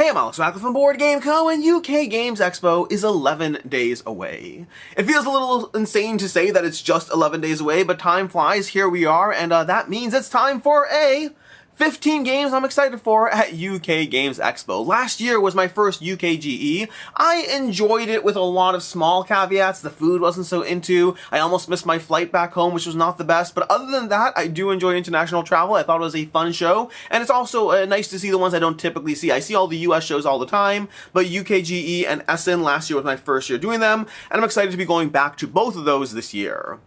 Hey, I'm Alex from Board Game Co. and UK Games Expo is 11 days away. It feels a little insane to say that it's just 11 days away, but time flies, here we are, and that means it's time for a 15 games I'm excited for at UK Games Expo. Last year was my first UKGE. I enjoyed it with a lot of small caveats. The food wasn't so into. I almost missed my flight back home, which was not the best. But other than that, I do enjoy international travel. I thought it was a fun show. And it's also nice to see the ones I don't typically see. I see all the US shows all the time, but UKGE and Essen last year was my first year doing them. And I'm excited to be going back to both of those this year.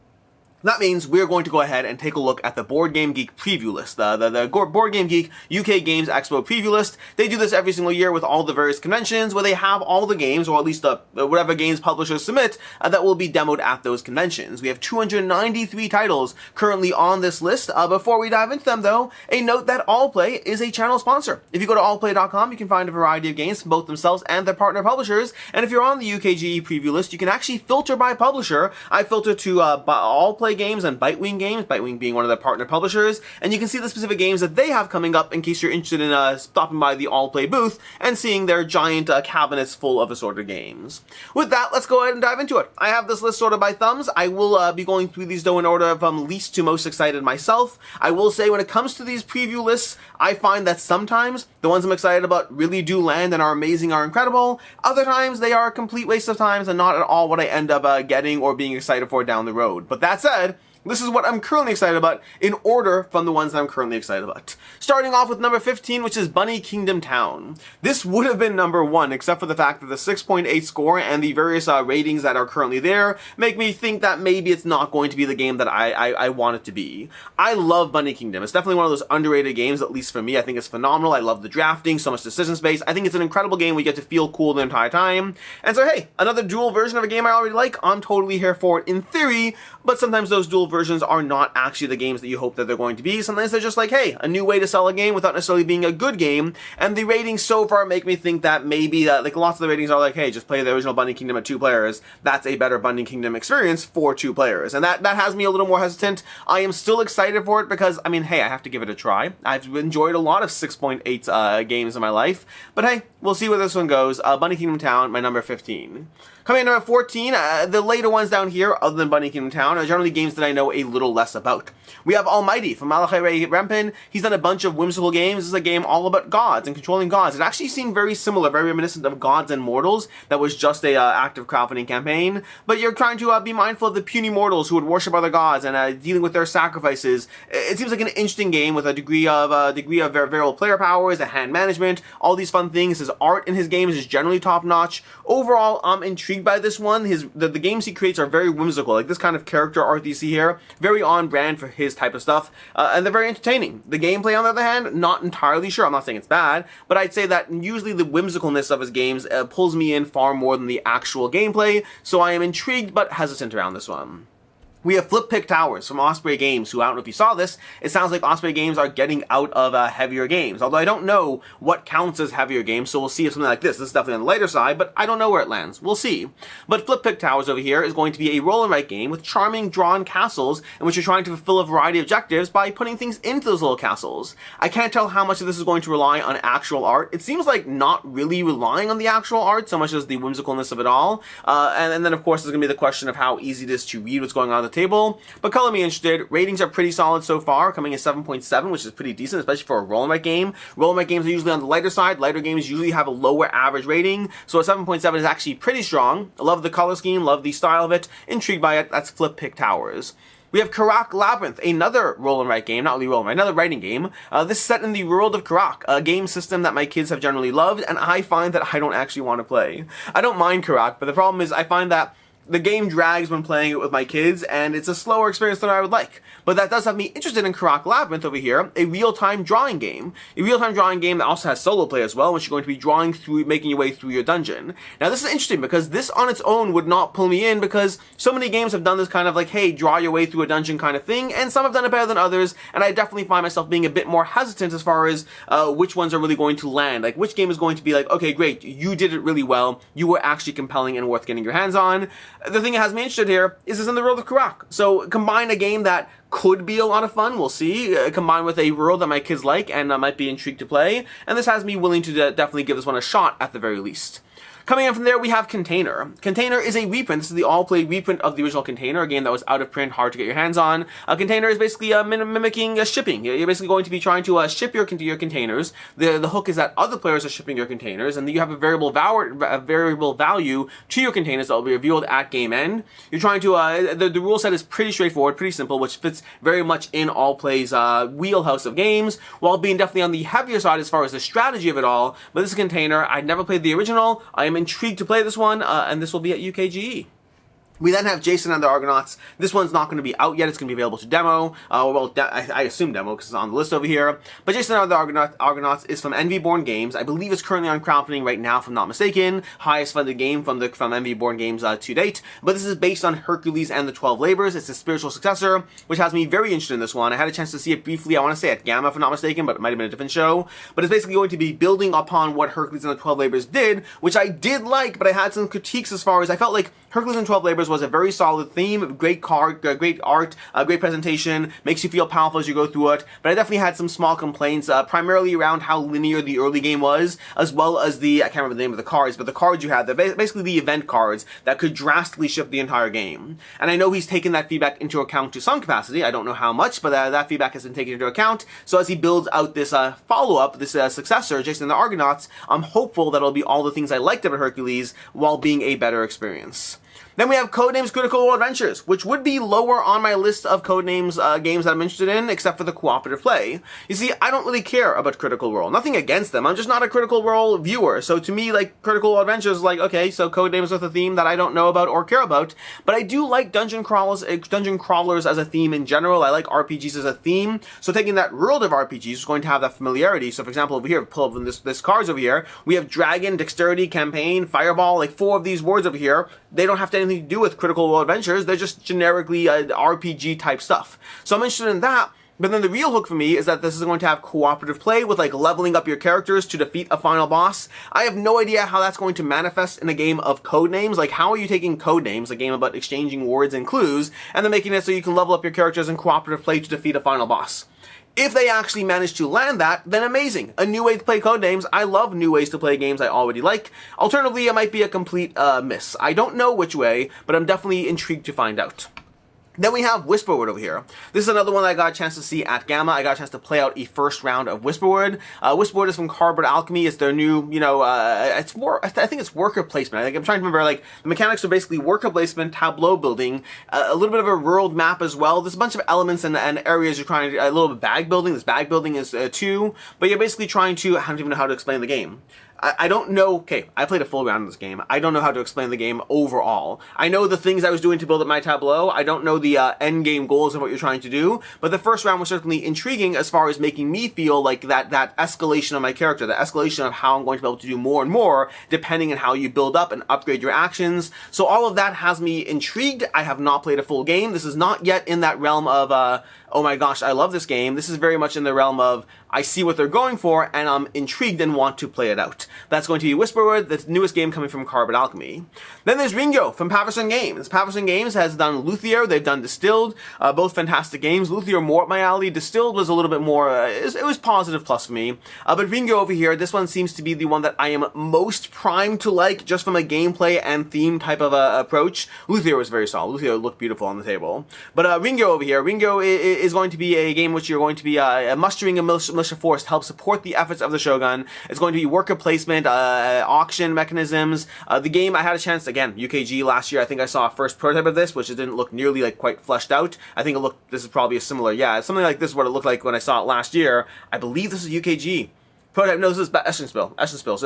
That means we're going to go ahead and take a look at the Board Game Geek preview list, the Board Game Geek UK Games Expo preview list. They do this every single year with all the various conventions where they have all the games, or at least whatever games publishers submit, that will be demoed at those conventions. We have 293 titles currently on this list. Before we dive into them, though, a note that AllPlay is a channel sponsor. If you go to allplay.com, you can find a variety of games from both themselves and their partner publishers. And if you're on the UKGE preview list, you can actually filter by publisher. I filter to AllPlay games and Bitewing games, Bitewing being one of their partner publishers, and you can see the specific games that they have coming up in case you're interested in stopping by the AllPlay booth and seeing their giant cabinets full of assorted games. With that, let's go ahead and dive into it. I have this list sorted by thumbs. I will be going through these though in order of least to most excited myself. I will say when it comes to these preview lists, I find that sometimes the ones I'm excited about really do land and are amazing, are incredible. Other times they are a complete waste of time and not at all what I end up getting or being excited for down the road. But that said, this is what I'm currently excited about in order from the ones that I'm currently excited about. Starting off with number 15, which is Bunny Kingdom Town. This would have been number 1, except for the fact that the 6.8 score and the various ratings that are currently there make me think that maybe it's not going to be the game that I want it to be. I love Bunny Kingdom. It's definitely one of those underrated games, at least for me. I think it's phenomenal. I love the drafting, so much decision space. I think it's an incredible game. We get to feel cool the entire time. And so, hey, another dual version of a game I already like. I'm totally here for it in theory, but sometimes those dual versions are not actually the games that you hope that they're going to be. Sometimes they're just like, hey, a new way to sell a game without necessarily being a good game. And the ratings so far make me think that maybe like lots of the ratings are like, hey, just play the original Bunny Kingdom at 2 players. That's a better Bunny Kingdom experience for 2 players. And that has me a little more hesitant. I am still excited for it because, I mean, hey, I have to give it a try. I've enjoyed a lot of 6.8 games in my life. But hey, we'll see where this one goes. Bunny Kingdom Town, my number 15. Coming in number 14, the later ones down here, other than Bunny Kingdom Town, are generally games that I know a little less about. We have Almighty from Malachi Ray Rempin. He's done a bunch of whimsical games. This is a game all about gods and controlling gods. It actually seemed very similar, very reminiscent of Gods and Mortals. That was just a active crowdfunding campaign. But you're trying to be mindful of the puny mortals who would worship other gods and dealing with their sacrifices. It seems like an interesting game with a degree of variable player powers, and hand management, all these fun things. His art in his games is generally top-notch. Overall, I'm intrigued by this one. The games he creates are very whimsical, like this kind of character art that you see here, very on brand for his type of stuff, and they're very entertaining. The gameplay, on the other hand, not entirely sure. I'm not saying it's bad, but I'd say that usually the whimsicalness of his games pulls me in far more than the actual gameplay, so I am intrigued but hesitant around this one. We have Flip Pick Towers from Osprey Games, who, I don't know if you saw this, it sounds like Osprey Games are getting out of heavier games. Although I don't know what counts as heavier games, so we'll see if something like this is definitely on the lighter side, but I don't know where it lands. We'll see. But Flip Pick Towers over here is going to be a roll and write game with charming drawn castles in which you're trying to fulfill a variety of objectives by putting things into those little castles. I can't tell how much of this is going to rely on actual art. It seems like not really relying on the actual art so much as the whimsicalness of it all. And then, of course, there's going to be the question of how easy it is to read what's going on the table, but color me interested. Ratings are pretty solid so far, coming in 7.7, which is pretty decent, especially for a roll and write game. Roll and write games are usually on the lighter side. Lighter games usually have a lower average rating, so a 7.7 is actually pretty strong. I love the color scheme, love the style of it, intrigued by it. That's Flip Pick Towers. We have Karak Labyrinth, another roll and write game, not really roll and write, another writing game. This is set in the world of Karak, a game system that my kids have generally loved, and I find that I don't actually want to play. I don't mind Karak, but the problem is I find that the game drags when playing it with my kids, and it's a slower experience than I would like. But that does have me interested in Karak Labyrinth over here, a real-time drawing game. A real-time drawing game that also has solo play as well, which you're going to be drawing through, making your way through your dungeon. Now this is interesting because this on its own would not pull me in because so many games have done this kind of like, hey, draw your way through a dungeon kind of thing, and some have done it better than others, and I definitely find myself being a bit more hesitant as far as which ones are really going to land. Like, which game is going to be like, okay, great, you did it really well, you were actually compelling and worth getting your hands on. The thing that has me interested here is it's in the world of Karak. So combine a game that could be a lot of fun, we'll see, combined with a world that my kids like and might be intrigued to play, and this has me willing to definitely give this one a shot at the very least. Coming in from there, we have Container. Container is a reprint. This is the all-play reprint of the original Container, a game that was out of print, hard to get your hands on. Container is basically mimicking shipping. You're basically going to be trying to ship your containers. The hook is that other players are shipping your containers, and you have a variable value to your containers that will be revealed at game end. You're trying to, the rule set is pretty straightforward, pretty simple, which fits very much in all-play's wheelhouse of games, while being definitely on the heavier side as far as the strategy of it all. But this is Container. I'd never played the original. I am intrigued to play this one, and this will be at UKGE. We then have Jason and the Argonauts. This one's not going to be out yet. It's going to be available to demo. I assume demo because it's on the list over here. But Jason and the Argonauts is from Envy-Born Games. I believe it's currently on crowdfunding right now, if I'm not mistaken. Highest funded game from Envy-Born Games to date. But this is based on Hercules and the 12 Labors. It's a spiritual successor, which has me very interested in this one. I had a chance to see it briefly, I want to say at Gamma, if I'm not mistaken, but it might have been a different show. But it's basically going to be building upon what Hercules and the 12 Labors did, which I did like, but I had some critiques as far as I felt like Hercules and 12 Labors was a very solid theme, great card, great art, great presentation, makes you feel powerful as you go through it, but I definitely had some small complaints, primarily around how linear the early game was, as well as I can't remember the name of the cards, but the cards you had, they're basically the event cards that could drastically shift the entire game. And I know he's taken that feedback into account to some capacity, I don't know how much, but that feedback has been taken into account, so as he builds out this follow-up, this successor, Jason and the Argonauts, I'm hopeful that it'll be all the things I liked about Hercules, while being a better experience. Then we have Codenames Critical Role Adventures, which would be lower on my list of Codenames games that I'm interested in, except for the cooperative play. You see, I don't really care about Critical Role. Nothing against them, I'm just not a Critical Role viewer. So to me, like, Critical Role Adventures is like, okay, so Codenames with a theme that I don't know about or care about. But I do like dungeon crawlers as a theme in general. I like RPGs as a theme. So taking that world of RPGs is going to have that familiarity. So for example, over here, pull up this cards over here, we have Dragon, Dexterity, Campaign, Fireball, like 4 of these words over here. They don't have to anything to do with Critical Role Adventures, they're just generically RPG type stuff. So I'm interested in that, but then the real hook for me is that this is going to have cooperative play with like leveling up your characters to defeat a final boss. I have no idea how that's going to manifest in a game of Codenames. Like, how are you taking Codenames, a game about exchanging words and clues, and then making it so you can level up your characters in cooperative play to defeat a final boss? If they actually manage to land that, then amazing. A new way to play Codenames. I love new ways to play games I already like. Alternatively, it might be a complete miss. I don't know which way, but I'm definitely intrigued to find out. Then we have Whisperwood over here. This is another one that I got a chance to see at Gamma. I got a chance to play out a first round of Whisperwood. Whisperwood is from Cardboard Alchemy. It's their new, it's more, I think it's worker placement. I'm trying to remember, like, the mechanics are basically worker placement, tableau building, a little bit of a world map as well. There's a bunch of elements and areas you're trying to, a little bit of bag building. This bag building is 2, but you're basically trying to, I don't even know how to explain the game. I don't know, okay, I played a full round of this game. I don't know how to explain the game overall. I know the things I was doing to build up my tableau. I don't know the end game goals of what you're trying to do, but the first round was certainly intriguing as far as making me feel like that escalation of my character, the escalation of how I'm going to be able to do more and more, depending on how you build up and upgrade your actions. So all of that has me intrigued. I have not played a full game. This is not yet in that realm of, oh my gosh, I love this game. This is very much in the realm of, I see what they're going for, and I'm intrigued and want to play it out. That's going to be Whisperwood, the newest game coming from Cardboard Alchemy. Then there's Ringyō from Paverson Games. Paverson Games has done Luthier, they've done Distilled, both fantastic games. Luthier more up my alley, Distilled was a little bit more, it was positive plus for me. But Ringyō over here, this one seems to be the one that I am most primed to like, just from a gameplay and theme type of approach. Luthier was very solid. Luthier looked beautiful on the table. But Ringyō over here, Ringyō is going to be a game which you're going to be mustering a militia force to help support the efforts of the Shogun. It's going to be worker placement, auction mechanisms. The game, I had a chance, again, UKGE last year, I think I saw a first prototype of this, which it didn't look nearly like quite fleshed out. I think it looked, this is probably a similar, yeah, something like this is what it looked like when I saw it last year. I believe this is UKGE. Prototype, no, this is Essence, so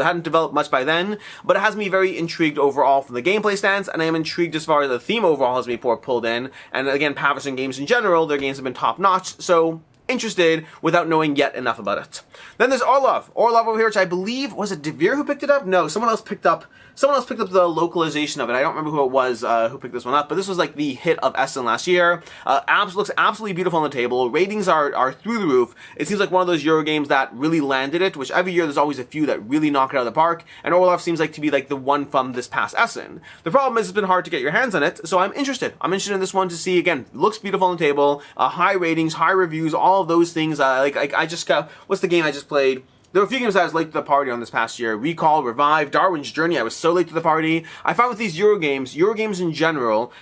it hadn't developed much by then, but it has me very intrigued overall from the gameplay stance, and I am intrigued as far as the theme overall has me pulled in, and again, Paverson Games in general, their games have been top-notch, so interested without knowing yet enough about it. Then there's Orloj. Orloj over here, which I believe, was it Devere who picked it up? No, someone else picked up the localization of it. I don't remember who it was who picked this one up, but this was like the hit of Essen last year. Looks absolutely beautiful on the table. Ratings are through the roof. It seems like one of those Euro games that really landed it, which every year there's always a few that really knock it out of the park, and Orloj seems like to be like the one from this past Essen. The problem is it's been hard to get your hands on it, so I'm interested. I'm interested in this one to see, again, looks beautiful on the table, high ratings, high reviews, all of those things. I just got, what's the game I just played? There were a few games I was late to the party on this past year. Recall, Revive, Darwin's Journey. I was so late to the party. I find with these Euro games in general,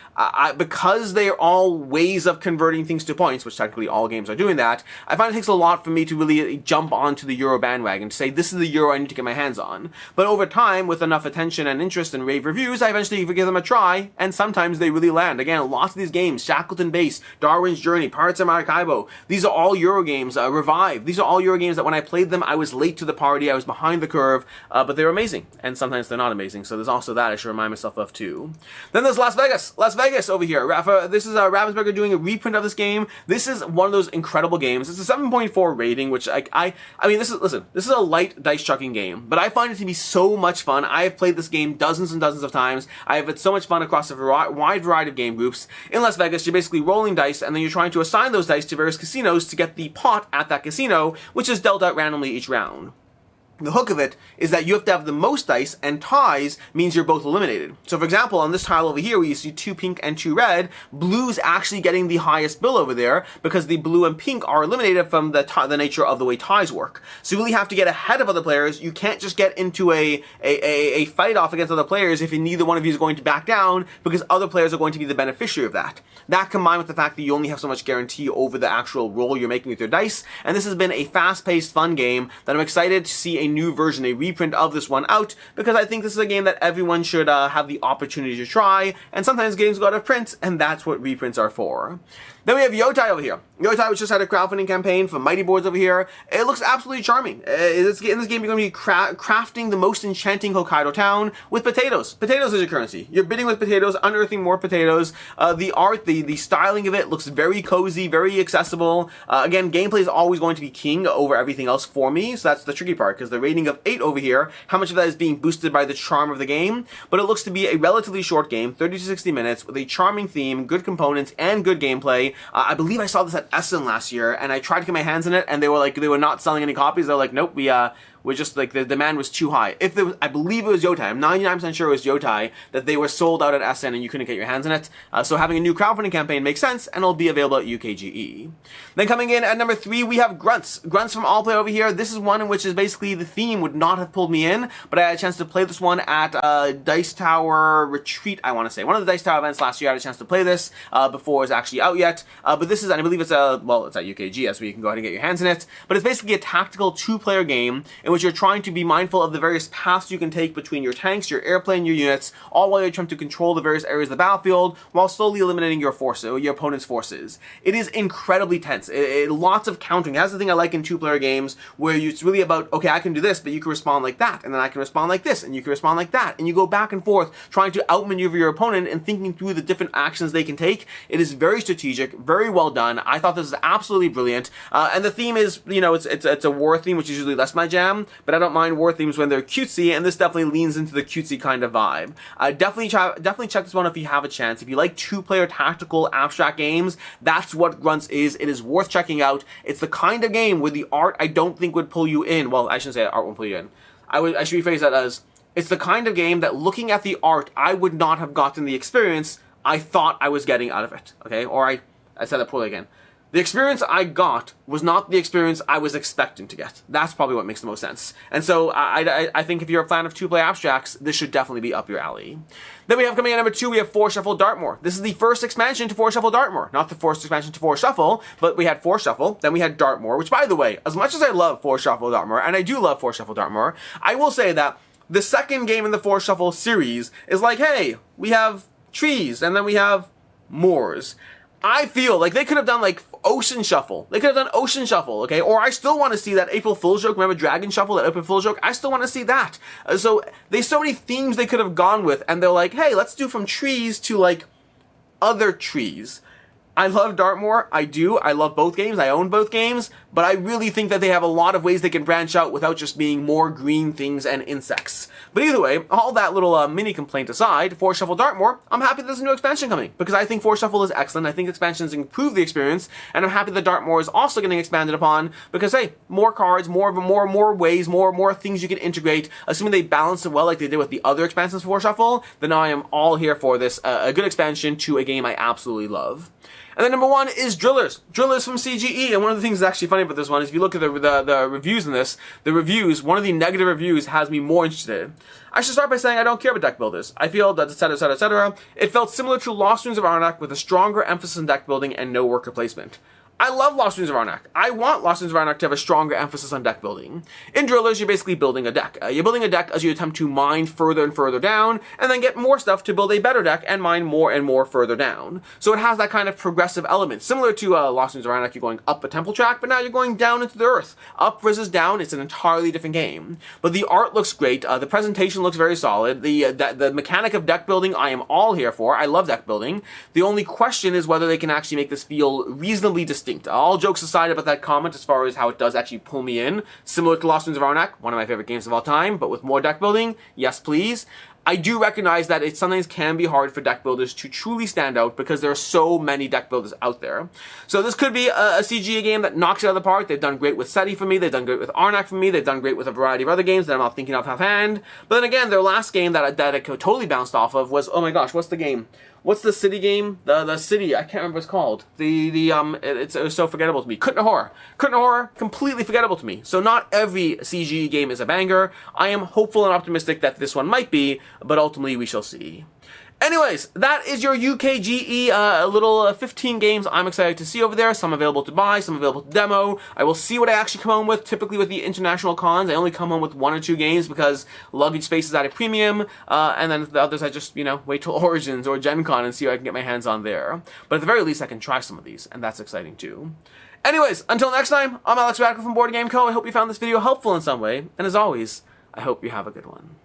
because they are all ways of converting things to points, which technically all games are doing that, I find it takes a lot for me to really jump onto the Euro bandwagon, to say this is the Euro I need to get my hands on. But over time, with enough attention and interest and rave reviews, I eventually give them a try, and sometimes they really land. Again, lots of these games, Shackleton Base, Darwin's Journey, Pirates of Maracaibo, these are all Euro games. Revive, these are all Euro games that when I played them, I was late to the party, I was behind the curve, but they were amazing, and sometimes they're not amazing, so there's also that I should remind myself of too. Then there's Las Vegas. Las Vegas over here. This is Ravensburger doing a reprint of this game. This is one of those incredible games. It's a 7.4 rating, which I mean, this is a light dice chucking game, but I find it to be so much fun. I have played this game dozens and dozens of times. I have had so much fun across a wide variety of game groups. In Las Vegas, you're basically rolling dice, and then you're trying to assign those dice to various casinos to get the pot at that casino, which is dealt out randomly each round. The hook of it is that you have to have the most dice, and ties means you're both eliminated. So for example, on this tile over here where you see 2 pink and 2 red, blue's actually getting the highest bill over there because the blue and pink are eliminated from the nature of the way ties work. So you really have to get ahead of other players. You can't just get into a fight off against other players if neither one of you is going to back down, because other players are going to be the beneficiary of that. That combined with the fact that you only have so much guarantee over the actual roll you're making with your dice, and this has been a fast-paced, fun game that I'm excited to see a new version, a reprint of this one out, because I think this is a game that everyone should have the opportunity to try, and sometimes games go out of print, and that's what reprints are for. Then we have Yotei over here. Yotei, which just had a crowdfunding campaign for Mighty Boards over here. It looks absolutely charming. In this game, you're going to be crafting the most enchanting Hokkaido town with potatoes. Potatoes is your currency. You're bidding with potatoes, unearthing more potatoes. The art, the styling of it looks very cozy, very accessible. Again, gameplay is always going to be king over everything else for me, so that's the tricky part, because the rating of 8 over here, how much of that is being boosted by the charm of the game? But it looks to be a relatively short game, 30 to 60 minutes, with a charming theme, good components, and good gameplay. I believe I saw this at Essen last year, and I tried to get my hands on it, and they were not selling any copies. They were like, nope, we're just like, the demand was too high. I believe it was Yotei. I'm 99% sure it was Yotei that they were sold out at Essen and you couldn't get your hands on it. So having a new crowdfunding campaign makes sense, and it'll be available at UKGE. Then coming in at number 3, we have GRUNTZ. GRUNTZ from Allplay over here. This is one in which is basically the theme would not have pulled me in, but I had a chance to play this one at Dice Tower Retreat, I want to say. One of the Dice Tower events last year, I had a chance to play this before it was actually out yet. But this is, and I believe it's it's at UKGE, so you can go ahead and get your hands in it. But it's basically a tactical 2-player game in which you're trying to be mindful of the various paths you can take between your tanks, your airplane, your units, all while you're trying to control the various areas of the battlefield while slowly eliminating your opponent's forces. It is incredibly tense. Lots of countering. That's the thing I like in 2-player games, where it's really about, okay, I can do this, but you can respond like that, and then I can respond like this, and you can respond like that, and you go back and forth trying to outmaneuver your opponent and thinking through the different actions they can take. It is very strategic, very well done. I thought this is absolutely brilliant, and the theme is, it's a war theme, which is usually less my jam, but I don't mind war themes when they're cutesy, and this definitely leans into the cutesy kind of vibe. Definitely check this one if you have a chance. If you like 2-player tactical abstract games, that's what GRUNTZ is. It is worth checking out. It's the kind of game where the art I don't think would pull you in. Well, I shouldn't say art won't pull you in. I should rephrase that as, it's the kind of game that looking at the art, I would not have gotten the experience I thought I was getting out of it. Okay? Or I said that poorly again. The experience I got was not the experience I was expecting to get. That's probably what makes the most sense. And so I think if you're a fan of 2-player abstracts, this should definitely be up your alley. Then we have coming in at number 2, we have 4 Shuffle Dartmoor. This is the first expansion to 4 Shuffle Dartmoor. Not the first expansion to 4 Shuffle, but we had 4 Shuffle, then we had Dartmoor, which, by the way, as much as I love 4 Shuffle Dartmoor, and I do love 4 Shuffle Dartmoor, I will say that the second game in the 4 Shuffle series is like, hey, we have trees, and then we have moors. I feel like they could have done like Ocean Shuffle. They could have done Ocean Shuffle, okay? Or I still want to see that April Fool's joke. Remember Dragon Shuffle, that April Fool's joke? I still want to see that. So there's so many themes they could have gone with, and they're like, hey, let's do from trees to like other trees. I love Dartmoor, I do, I love both games, I own both games, but I really think that they have a lot of ways they can branch out without just being more green things and insects. But either way, all that little mini complaint aside, for Shuffle Dartmoor, I'm happy there's a new expansion coming, because I think For Shuffle is excellent, I think expansions improve the experience, and I'm happy that Dartmoor is also getting expanded upon, because hey, more cards, more ways, more things you can integrate, assuming they balance it well like they did with the other expansions for Shuffle, then I am all here for this, a good expansion to a game I absolutely love. And then number 1 is Drillers. Drillers from CGE. And one of the things that's actually funny about this one is if you look at the reviews in this, one of the negative reviews has me more interested. I should start by saying I don't care about deck builders. I feel that etc, etc, etc. It felt similar to Lost Ruins of Arnak with a stronger emphasis on deck building and no worker placement. I love Lost Ruins of Arnak. I want Lost Ruins of Arnak to have a stronger emphasis on deck building. In Drillers, you're basically building a deck. You're building a deck as you attempt to mine further and further down, and then get more stuff to build a better deck and mine more and more further down. So it has that kind of progressive element. Similar to Lost Ruins of Arnak, you're going up a temple track, but now you're going down into the earth. Up versus down, it's an entirely different game. But the art looks great, the presentation looks very solid, the mechanic of deck building I am all here for. I love deck building. The only question is whether they can actually make this feel reasonably distinct. All jokes aside about that comment as far as how it does actually pull me in, similar to Lost Ruins of Arnak, one of my favorite games of all time, but with more deck building, yes please. I do recognize that it sometimes can be hard for deck builders to truly stand out because there are so many deck builders out there. So this could be a CGA game that knocks it out of the park. They've done great with SETI for me, they've done great with Arnak for me, they've done great with a variety of other games that I'm not thinking of offhand. But then again, their last game that I totally bounced off of was, oh my gosh, what's the game? What's the city game? The city, I can't remember what it's called. It was so forgettable to me. Couldn't Horror, completely forgettable to me. So not every CG game is a banger. I am hopeful and optimistic that this one might be, but ultimately we shall see. Anyways, that is your UKGE, little 15 games I'm excited to see over there. Some available to buy, some available to demo. I will see what I actually come home with. Typically with the international cons, I only come home with 1 or 2 games because luggage space is at a premium, and then the others I just, wait till Origins or Gen Con and see what I can get my hands on there. But at the very least, I can try some of these, and that's exciting too. Anyways, until next time, I'm Alex Radical from Board Game Co. I hope you found this video helpful in some way, and as always, I hope you have a good one.